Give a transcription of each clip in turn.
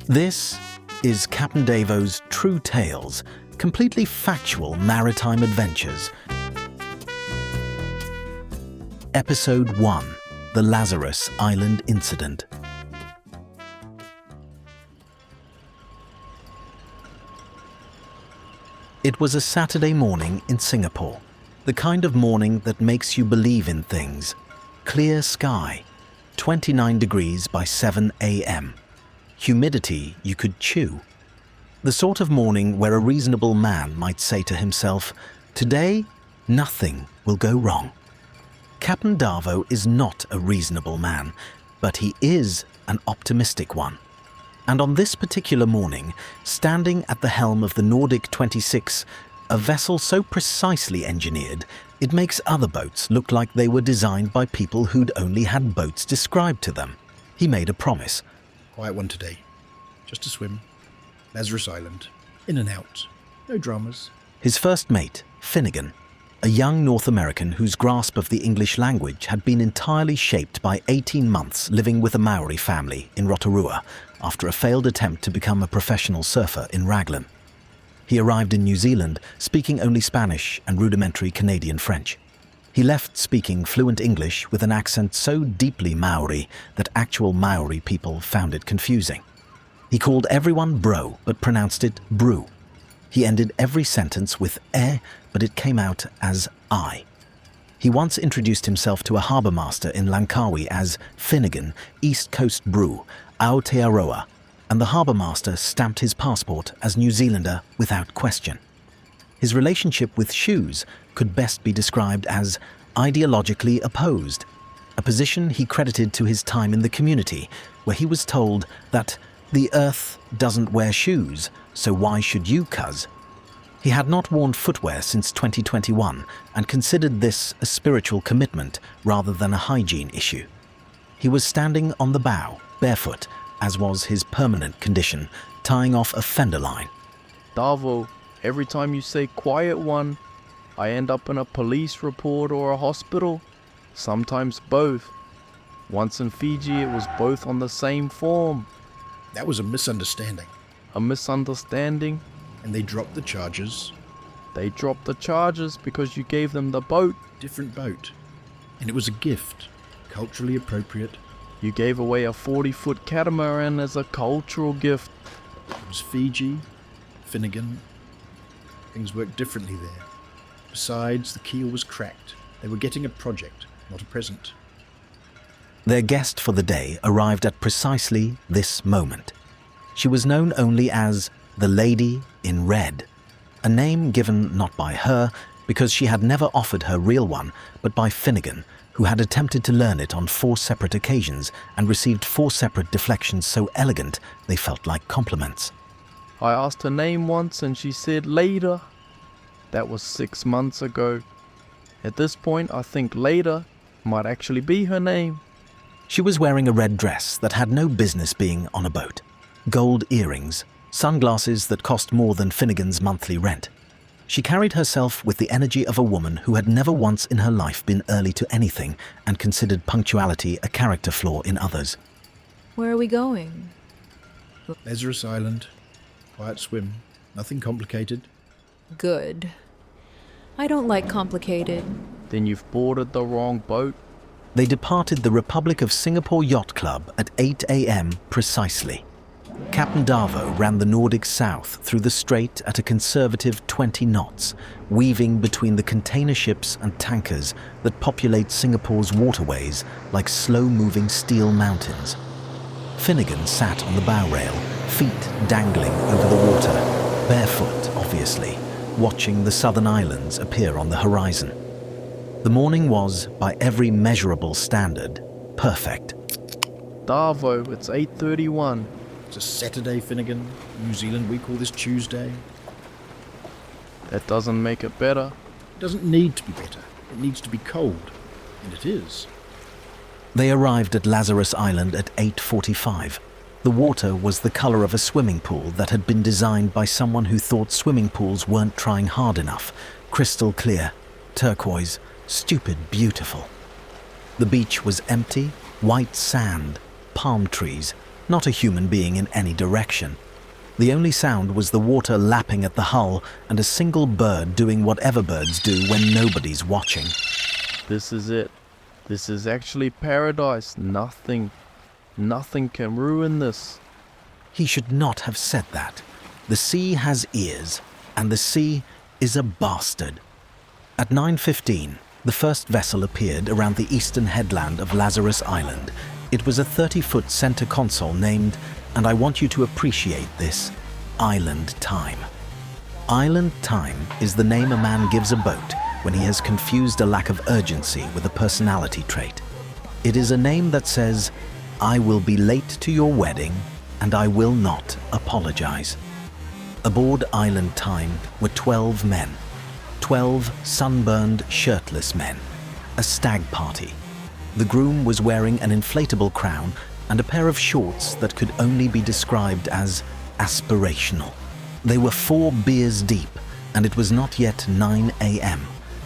This is Captain Davo's True Tales, completely factual maritime adventures. Episode 1, The Lazarus Island Incident. It was a Saturday morning in Singapore, the kind of morning that makes you believe in things. Clear sky, 29 degrees by 7 a.m. Humidity you could chew. The sort of morning where a reasonable man might say to himself, "Today, nothing will go wrong." Captain Davo is not a reasonable man, but he is an optimistic one. And on this particular morning, standing at the helm of the Noordic 26, a vessel so precisely engineered, it makes other boats look like they were designed by people who'd only had boats described to them. He made a promise. Quiet one today. Just a swim. Lazarus Island. In and out. No dramas. His first mate, Finnigan, a young North American whose grasp of the English language had been entirely shaped by 18 months living with a Maori family in Rotorua after a failed attempt to become a professional surfer in Raglan. He arrived in New Zealand speaking only Spanish and rudimentary Canadian French. He left speaking fluent English with an accent so deeply Maori that actual Maori people found it confusing. He called everyone bro but pronounced it brew. He ended every sentence with but it came out as I. He once introduced himself to a harbour master in Langkawi as Finnigan, East Coast Brew, Aotearoa, and the harbour master stamped his passport as New Zealander without question. His relationship with shoes could best be described as ideologically opposed, a position he credited to his time in the community, where he was told that the earth doesn't wear shoes, so why should you, cuz? He had not worn footwear since 2021 and considered this a spiritual commitment rather than a hygiene issue. He was standing on the bow, barefoot, as was his permanent condition, tying off a fender line. Davo, every time you say quiet one, I end up in a police report or a hospital. Sometimes both. Once in Fiji, it was both on the same form. That was a misunderstanding. A misunderstanding? And they dropped the charges. They dropped the charges because you gave them the boat. Different boat. And it was a gift. Culturally appropriate. You gave away a 40-foot catamaran as a cultural gift. It was Fiji, Finnigan. Things worked differently there. Besides, the keel was cracked. They were getting a project, not a present. Their guest for the day arrived at precisely this moment. She was known only as the Lady in Red, a name given not by her because she had never offered her real one, but by Finnigan, who had attempted to learn it on 4 separate occasions and received 4 separate deflections so elegant they felt like compliments. I asked her name once and she said later. That was 6 months ago. At this point, I think later might actually be her name. She was wearing a red dress that had no business being on a boat, gold earrings, sunglasses that cost more than Finnigan's monthly rent. She carried herself with the energy of a woman who had never once in her life been early to anything and considered punctuality a character flaw in others. Where are we going? Lazarus Island. Quiet swim. Nothing complicated. Good. I don't like complicated. Then you've boarded the wrong boat. They departed the Republic of Singapore Yacht Club at 8 a.m. precisely. Captain Davo ran the Noordic south through the strait at a conservative 20 knots, weaving between the container ships and tankers that populate Singapore's waterways like slow-moving steel mountains. Finnigan sat on the bow rail, feet dangling over the water, barefoot, obviously, watching the southern islands appear on the horizon. The morning was, by every measurable standard, perfect. Davo, it's 8:31. It's a Saturday, Finnigan. New Zealand, we call this Tuesday. That doesn't make it better. It doesn't need to be better. It needs to be cold. And it is. They arrived at Lazarus Island at 8:45. The water was the colour of a swimming pool that had been designed by someone who thought swimming pools weren't trying hard enough. Crystal clear, turquoise, stupid beautiful. The beach was empty, white sand, palm trees, not a human being in any direction. The only sound was the water lapping at the hull and a single bird doing whatever birds do when nobody's watching. This is it. This is actually paradise. Nothing can ruin this. He should not have said that. The sea has ears, and the sea is a bastard. At 9:15, the first vessel appeared around the eastern headland of Lazarus Island. It was a 30-foot center console named, and I want you to appreciate this, Island Time. Island Time is the name a man gives a boat when he has confused a lack of urgency with a personality trait. It is a name that says, I will be late to your wedding, and I will not apologize. Aboard Island Time were 12 men. 12 sunburned, shirtless men. A stag party. The groom was wearing an inflatable crown and a pair of shorts that could only be described as aspirational. They were 4 beers deep, and it was not yet 9 a.m.,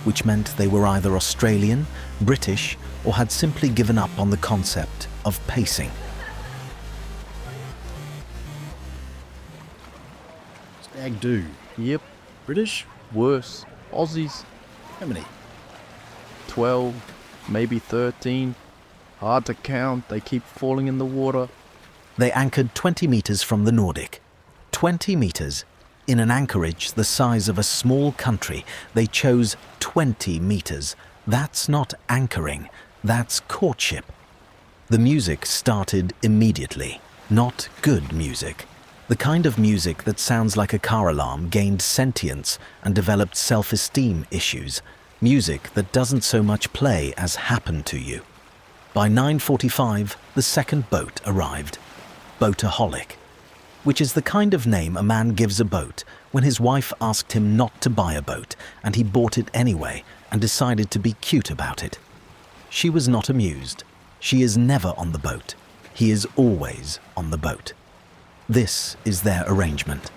which meant they were either Australian, British, or had simply given up on the concept of pacing. Stag do. Yep, British? worse. Aussies. How many? 12, maybe 13. Hard to count, they keep falling in the water. They anchored 20 meters from the Noordic. 20 meters. In an anchorage the size of a small country, they chose 20 meters. That's not anchoring, that's courtship. The music started immediately. Not good music. The kind of music that sounds like a car alarm gained sentience and developed self-esteem issues. Music that doesn't so much play as happen to you. By 9:45, the second boat arrived. Boataholic, which is the kind of name a man gives a boat when his wife asked him not to buy a boat and he bought it anyway and decided to be cute about it. She was not amused. She is never on the boat. He is always on the boat. This is their arrangement.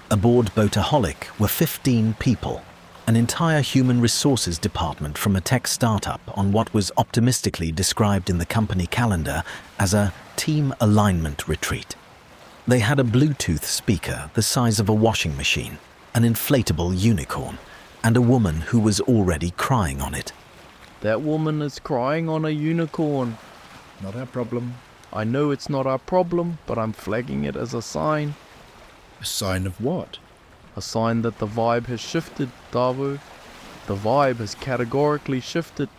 Aboard Boataholic were 15 people, an entire human resources department from a tech startup on what was optimistically described in the company calendar as a team alignment retreat. They had a Bluetooth speaker the size of a washing machine, an inflatable unicorn, and a woman who was already crying on it. That woman is crying on a unicorn. Not our problem. I know it's not our problem, but I'm flagging it as a sign. A sign of what? A sign that the vibe has shifted, Davo. The vibe has categorically shifted.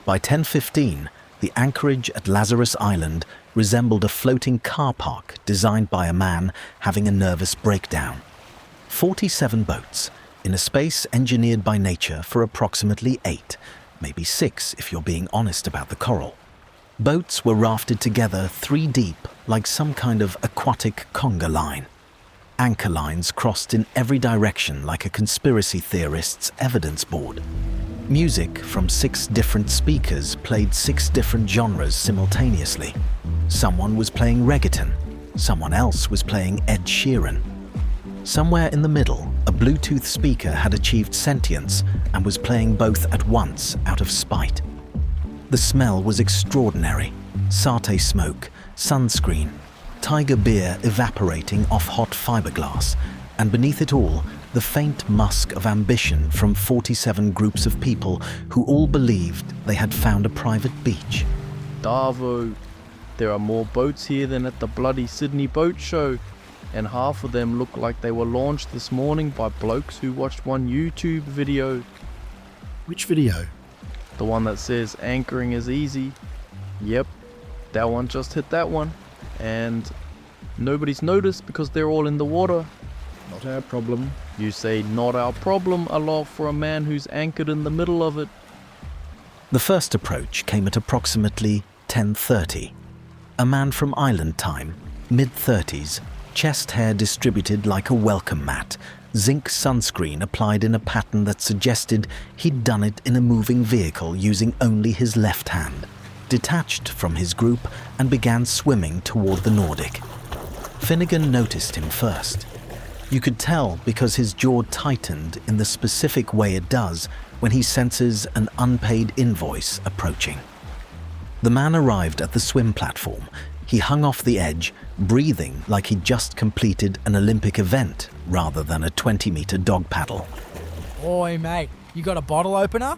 By 10:15, the anchorage at Lazarus Island resembled a floating car park designed by a man having a nervous breakdown. 47 boats, in a space engineered by nature for approximately 8, maybe 6 if you're being honest about the coral. Boats were rafted together 3 deep like some kind of aquatic conga line. Anchor lines crossed in every direction like a conspiracy theorist's evidence board. Music from 6 different speakers played 6 different genres simultaneously. Someone was playing reggaeton, someone else was playing Ed Sheeran. Somewhere in the middle, a Bluetooth speaker had achieved sentience and was playing both at once out of spite. The smell was extraordinary. Satay smoke, sunscreen, tiger beer evaporating off hot fiberglass, and beneath it all, the faint musk of ambition from 47 groups of people who all believed they had found a private beach. Davo, there are more boats here than at the bloody Sydney boat show, and half of them look like they were launched this morning by blokes who watched one YouTube video. Which video? The one that says anchoring is easy. Yep, that one just hit that one. And nobody's noticed because they're all in the water. Not our problem. You say not our problem a lot for a man who's anchored in the middle of it. The first approach came at approximately 10:30. A man from Island Time, mid-30s, chest hair distributed like a welcome mat, zinc sunscreen applied in a pattern that suggested he'd done it in a moving vehicle using only his left hand, detached from his group and began swimming toward the Noordic. Finnigan noticed him first. You could tell because his jaw tightened in the specific way it does when he senses an unpaid invoice approaching. The man arrived at the swim platform, He hung off the edge, breathing like he'd just completed an Olympic event rather than a 20-meter dog paddle. Oi, mate, you got a bottle opener?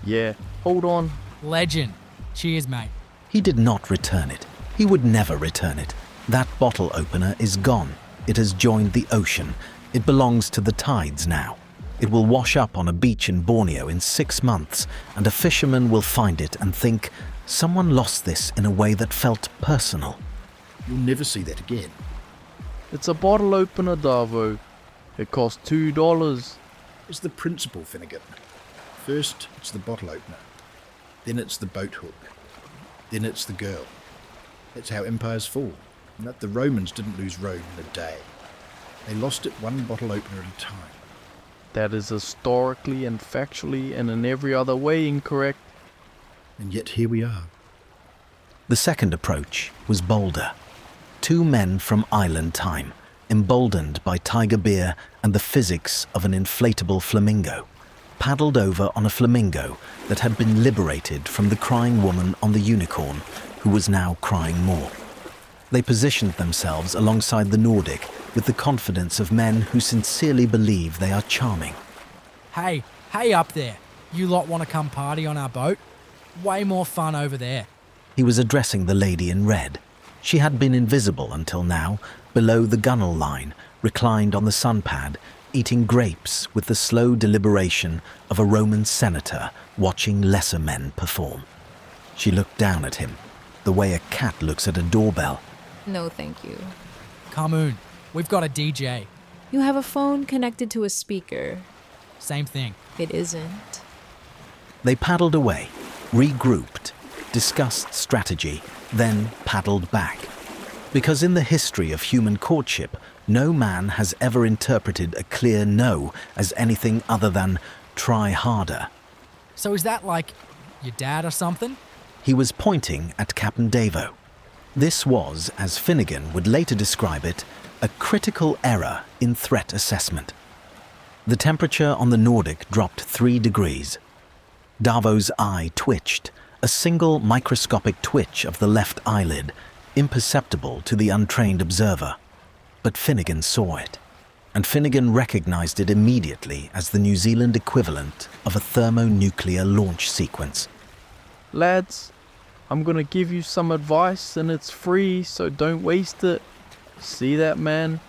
Yeah, hold on. Legend. Cheers, mate. He did not return it. He would never return it. That bottle opener is gone. It has joined the ocean. It belongs to the tides now. It will wash up on a beach in Borneo in 6 months, and a fisherman will find it and think, someone lost this in a way that felt personal. You'll never see that again. It's a bottle opener, Davo. It cost $2. It's the principle, Finnigan. First, it's the bottle opener. Then it's the boat hook. Then it's the girl. That's how empires fall. And that the Romans didn't lose Rome in a day. They lost it one bottle opener at a time. That is historically and factually and in every other way incorrect. And yet here we are. The second approach was bolder. 2 men from island time, emboldened by tiger beer and the physics of an inflatable flamingo, paddled over on a flamingo that had been liberated from the crying woman on the unicorn, who was now crying more. They positioned themselves alongside the Noordic with the confidence of men who sincerely believe they are charming. Hey up there. You lot want to come party on our boat? Way more fun over there. He was addressing the lady in red. She had been invisible until now, below the gunwale line, reclined on the sunpad, eating grapes with the slow deliberation of a Roman senator watching lesser men perform. She looked down at him, the way a cat looks at a doorbell. No, thank you. Come on. We've got a DJ. You have a phone connected to a speaker. Same thing. It isn't. They paddled away, regrouped, discussed strategy, then paddled back. Because in the history of human courtship, no man has ever interpreted a clear no as anything other than try harder. So is that like your dad or something? He was pointing at Captain Davo. This was, as Finnigan would later describe it, a critical error in threat assessment. The temperature on the Noordic dropped 3 degrees. Davo's eye twitched, a single microscopic twitch of the left eyelid, imperceptible to the untrained observer. But Finnigan saw it, and Finnigan recognized it immediately as the New Zealand equivalent of a thermonuclear launch sequence. Lads, I'm gonna give you some advice and it's free, so don't waste it. See that man?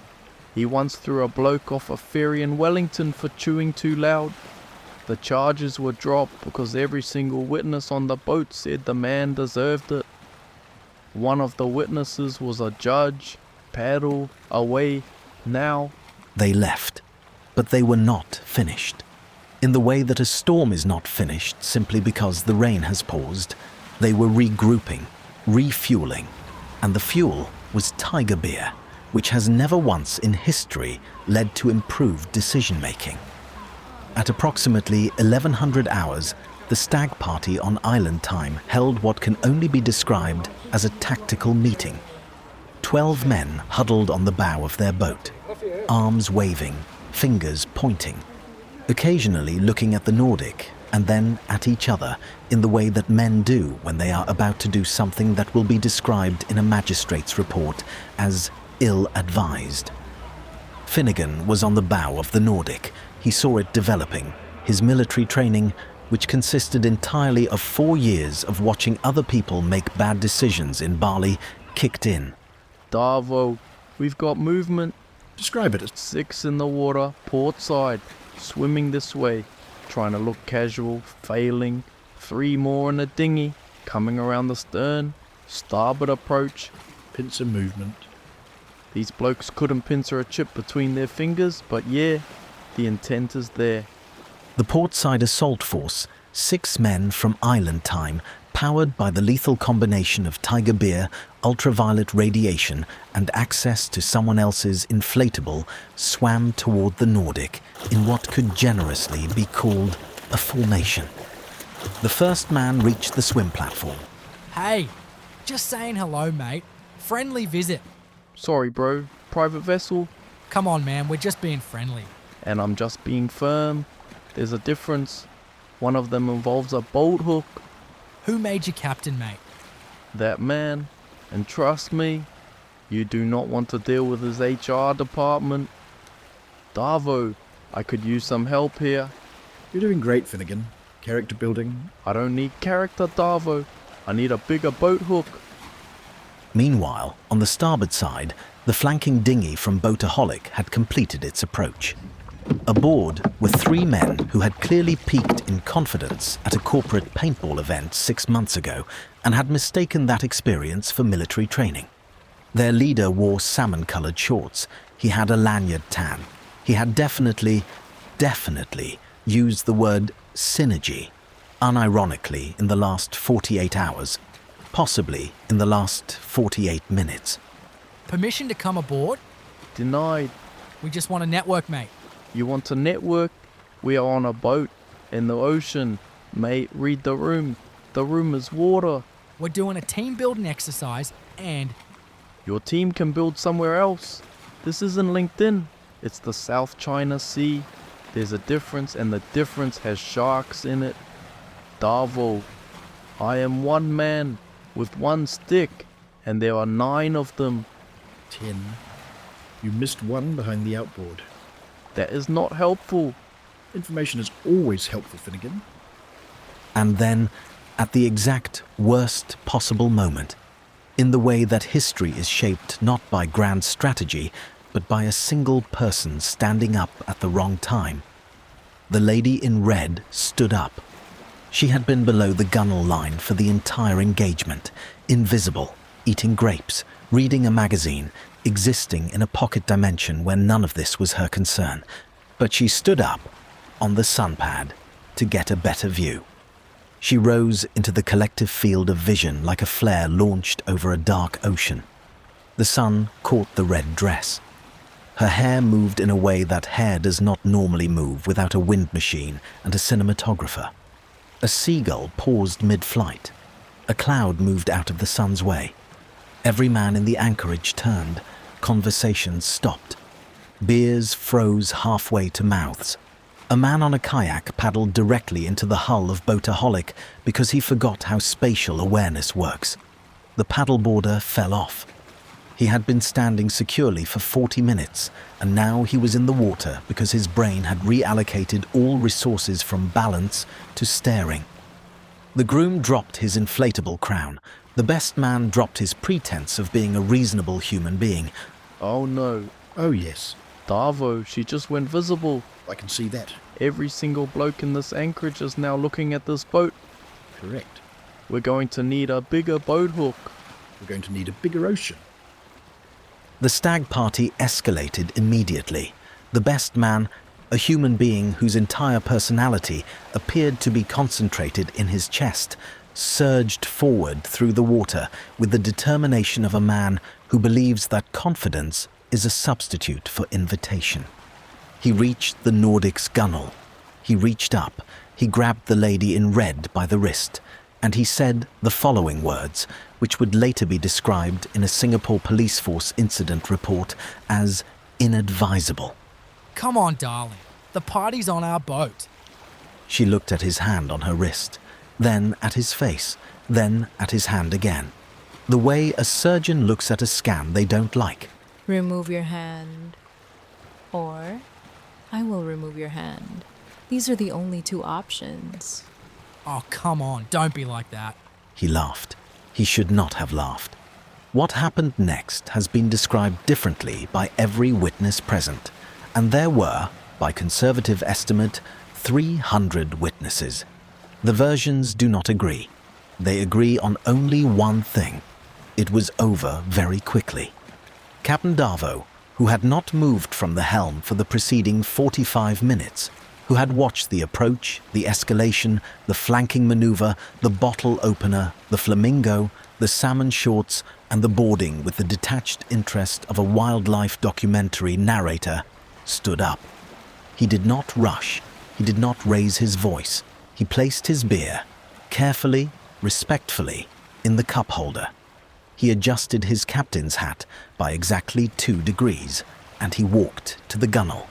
He once threw a bloke off a ferry in Wellington for chewing too loud. The charges were dropped because every single witness on the boat said the man deserved it. One of the witnesses was a judge. Paddle away now. They left, but they were not finished. In the way that a storm is not finished simply because the rain has paused, they were regrouping, refueling, and the fuel was tiger beer, which has never once in history led to improved decision-making. At approximately 1100 hours, the stag party on island time held what can only be described as a tactical meeting. 12 men huddled on the bow of their boat, arms waving, fingers pointing, occasionally looking at the Noordic and then at each other in the way that men do when they are about to do something that will be described in a magistrate's report as ill-advised. Finnigan was on the bow of the Noordic. He saw it developing, his military training, which consisted entirely of 4 years of watching other people make bad decisions in Bali, kicked in. Davo, we've got movement. Describe it as 6 in the water, port side, swimming this way, trying to look casual, failing. 3 more in a dinghy, coming around the stern, starboard approach. pincer movement. These blokes couldn't pincer a chip between their fingers, but yeah, the intent is there. The portside assault force, 6 men from island time, powered by the lethal combination of tiger beer, ultraviolet radiation, and access to someone else's inflatable, swam toward the Noordic in what could generously be called a formation. The first man reached the swim platform. Hey, just saying hello, mate. Friendly visit. Sorry bro, private vessel, Come on, man, we're just being friendly. and I'm just being firm. There's a difference. One of them involves a boat hook. Who made you captain, mate? That man, And trust me, you do not want to deal with his HR department. Darvo, I could use some help here. You're doing great, Finnigan. Character building. I don't need character, Darvo. I need a bigger boat hook. Meanwhile, on the starboard side, the flanking dinghy from Boataholic had completed its approach. Aboard were 3 men who had clearly peaked in confidence at a corporate paintball event 6 months ago and had mistaken that experience for military training. Their leader wore salmon-colored shorts. He had a lanyard tan. He had definitely used the word synergy, unironically, in the last 48 hours, possibly in the last 48 minutes. Permission to come aboard? Denied. We just want to network, mate. You want to network? We are on a boat in the ocean. Mate, read the room. The room is water. We're doing a team building exercise and Your team can build somewhere else. This isn't LinkedIn. It's the South China Sea. There's a difference, and the difference has sharks in it. Darvo, I am one man with one stick, and there are 9 of them. 10. You missed 1 behind the outboard. That is not helpful. Information is always helpful, Finnigan. And then, at the exact worst possible moment, in the way that history is shaped not by grand strategy, but by a single person standing up at the wrong time, the lady in red stood up. She had been below the gunwale line for the entire engagement, invisible, eating grapes, reading a magazine, existing in a pocket dimension where none of this was her concern. But she stood up on the sunpad to get a better view. She rose into the collective field of vision like a flare launched over a dark ocean. The sun caught the red dress. Her hair moved in a way that hair does not normally move without a wind machine and a cinematographer. A seagull paused mid-flight. A cloud moved out of the sun's way. Every man in the anchorage turned. Conversations stopped. Beers froze halfway to mouths. A man on a kayak paddled directly into the hull of Boataholic because he forgot how spatial awareness works. The paddleboarder fell off. He had been standing securely for 40 minutes, and now he was in the water because his brain had reallocated all resources from balance to staring. The groom dropped his inflatable crown. The best man dropped his pretense of being a reasonable human being. Oh no. Oh yes, Darvo, she just went visible. I can see that. Every single bloke in this anchorage is now looking at this boat. Correct. We're going to need a bigger boat hook. We're going to need a bigger ocean. The stag party escalated immediately. The best man, a human being whose entire personality appeared to be concentrated in his chest, surged forward through the water with the determination of a man who believes that confidence is a substitute for invitation. He reached the Noordic's gunwale. He reached up. He grabbed the lady in red by the wrist, and he said the following words, which would later be described in a Singapore police force incident report as inadvisable. come on, darling. The party's on our boat. She looked at his hand on her wrist, then at his face, then at his hand again. The way a surgeon looks at a scan they don't like. Remove your hand. Or I will remove your hand. These are the only 2 options. Oh, come on. Don't be like that. He laughed. He should not have laughed. What happened next has been described differently by every witness present, and there were, by conservative estimate, 300 witnesses. The versions do not agree. They agree on only one thing. It was over very quickly. Captain Darvo, who had not moved from the helm for the preceding 45 minutes, who had watched the approach, the escalation, the flanking maneuver, the bottle opener, the flamingo, the salmon shorts, and the boarding with the detached interest of a wildlife documentary narrator, stood up. He did not rush. He did not raise his voice. He placed his beer, carefully, respectfully, in the cup holder. He adjusted his captain's hat by exactly 2 degrees, and he walked to the gunwale.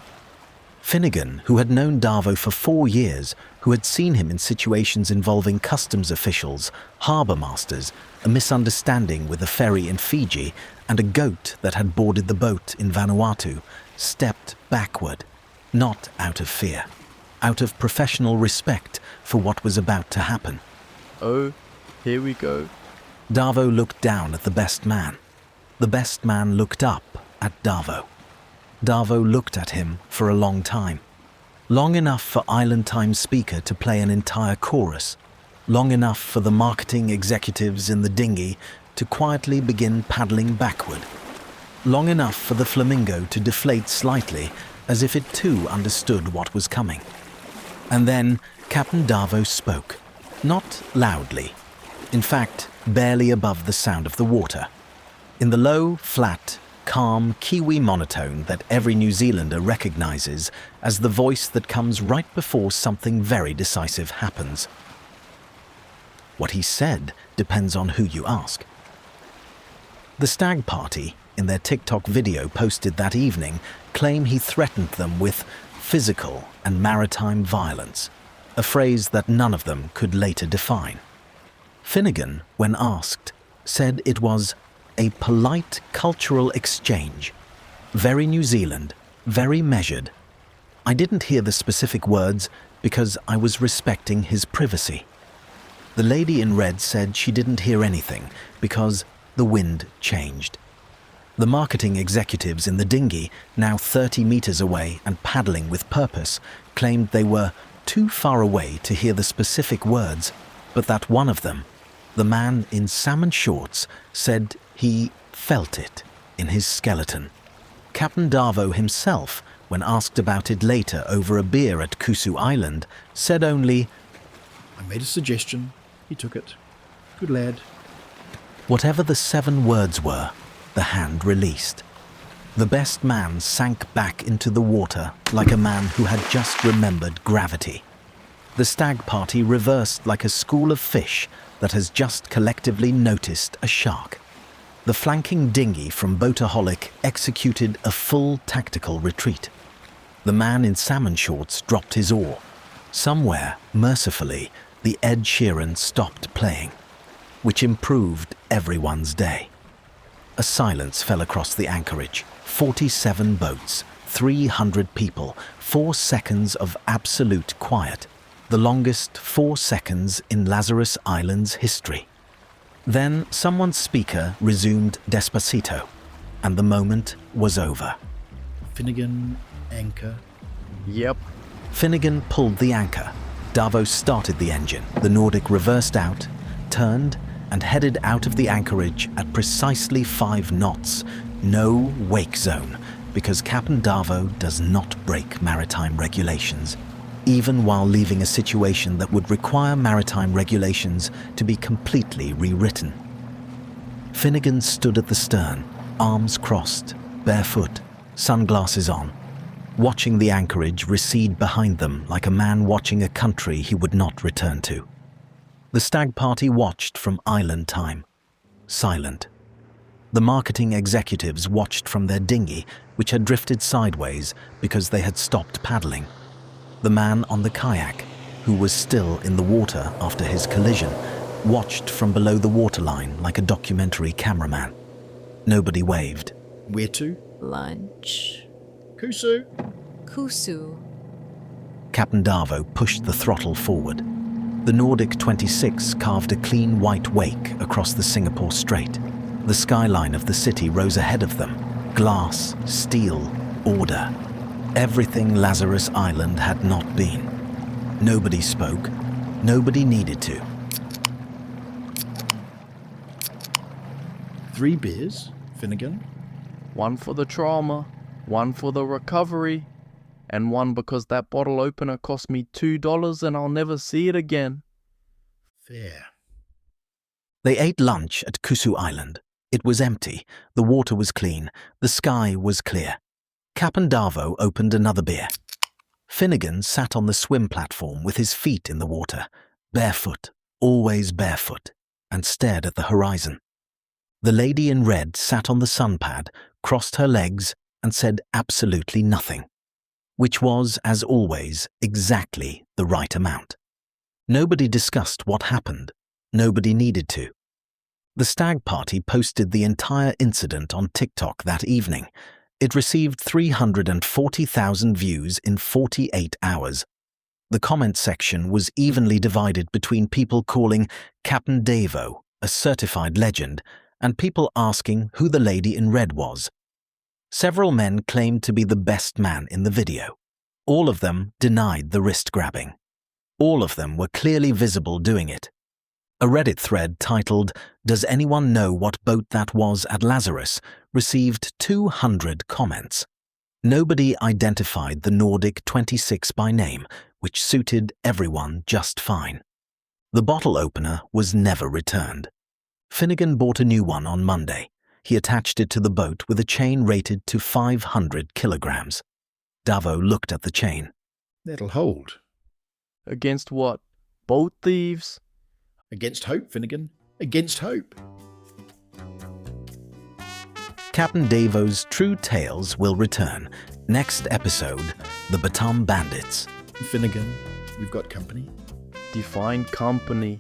Finnigan, who had known Darvo for 4 years, who had seen him in situations involving customs officials, harbour masters, a misunderstanding with a ferry in Fiji, and a goat that had boarded the boat in Vanuatu, stepped backward, not out of fear, out of professional respect for what was about to happen. Oh, here we go. Davo looked down at the best man. The best man looked up at Davo. Davo looked at him for a long time. Long enough for Island Time speaker to play an entire chorus. Long enough for the marketing executives in the dinghy to quietly begin paddling backward. Long enough for the flamingo to deflate slightly, as if it too understood what was coming. And then Captain Davo spoke, not loudly. In fact, barely above the sound of the water. In the low, flat, calm Kiwi monotone that every New Zealander recognizes as the voice that comes right before something very decisive happens. What he said depends on who you ask. The stag party, in their TikTok video posted that evening, claim he threatened them with physical and maritime violence, a phrase that none of them could later define. Finnigan, when asked, said it was a polite cultural exchange. Very New Zealand, very measured. I didn't hear the specific words because I was respecting his privacy. The lady in red said she didn't hear anything because the wind changed. The marketing executives in the dinghy, now 30 meters away and paddling with purpose, claimed they were too far away to hear the specific words, but that one of them, the man in salmon shorts, said he felt it in his skeleton. Captain Davo himself, when asked about it later over a beer at Kusu Island, said only, I made a suggestion. He took it. Good lad. whatever the 7 words were, the hand released. The best man sank back into the water like a man who had just remembered gravity. The stag party reversed like a school of fish that has just collectively noticed a shark. The flanking dinghy from Boataholic executed a full tactical retreat. The man in salmon shorts dropped his oar. Somewhere, mercifully, the Ed Sheeran stopped playing, which improved everyone's day. A silence fell across the anchorage. 47 boats, 300 people, 4 seconds of absolute quiet, the longest 4 seconds in Lazarus Island's history. Then someone's speaker resumed Despacito, and the moment was over. Finnigan, anchor. Yep. Finnigan pulled the anchor. Davo started the engine. The Noordic reversed out, turned, and headed out of the anchorage at precisely 5 knots. No wake zone, because Captain Davo does not break maritime regulations, even while leaving a situation that would require maritime regulations to be completely rewritten. Finnigan stood at the stern, arms crossed, barefoot, sunglasses on, watching the anchorage recede behind them like a man watching a country he would not return to. The stag party watched from island time, silent. The marketing executives watched from their dinghy, which had drifted sideways because they had stopped paddling. The man on the kayak, who was still in the water after his collision, watched from below the waterline like a documentary cameraman. Nobody waved. Where to? Lunch. Kusu. Kusu. Captain Davo pushed the throttle forward. The Noordic 26 carved a clean white wake across the Singapore Strait. The skyline of the city rose ahead of them. Glass, steel, order. Everything Lazarus Island had not been. Nobody spoke. Nobody needed to. 3 beers, Finnigan. 1 for the trauma, 1 for the recovery, and 1 because that bottle opener cost me $2 and I'll never see it again. Fair. They ate lunch at Kusu Island. It was empty, the water was clean, the sky was clear. Captain Davo opened another beer. Finnigan sat on the swim platform with his feet in the water, barefoot, always barefoot, and stared at the horizon. The lady in red sat on the sun pad, crossed her legs, and said absolutely nothing. which was, as always, exactly the right amount. Nobody discussed what happened. Nobody needed to. The stag party posted the entire incident on TikTok that evening. It received 340,000 views in 48 hours. The comment section was evenly divided between people calling Captain Davo a certified legend and people asking who the lady in red was. Several men claimed to be the best man in the video. All of them denied the wrist grabbing. All of them were clearly visible doing it. A Reddit thread titled, "Does anyone know what boat that was at Lazarus?" received 200 comments. Nobody identified the Noordic 26 by name, which suited everyone just fine. The bottle opener was never returned. Finnigan bought a new one on Monday. He attached it to the boat with a chain rated to 500 kilograms. Davo looked at the chain. That'll hold. Against what? Boat thieves? Against hope, Finnigan. Against hope. Captain Davo's True Tales will return. Next episode, The Batum Bandits. Finnigan, we've got company. Define company.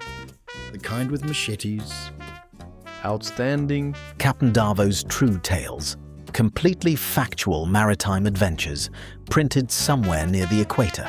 The kind with machetes. Outstanding. Captain Davo's True Tales. Completely factual maritime adventures, printed somewhere near the equator.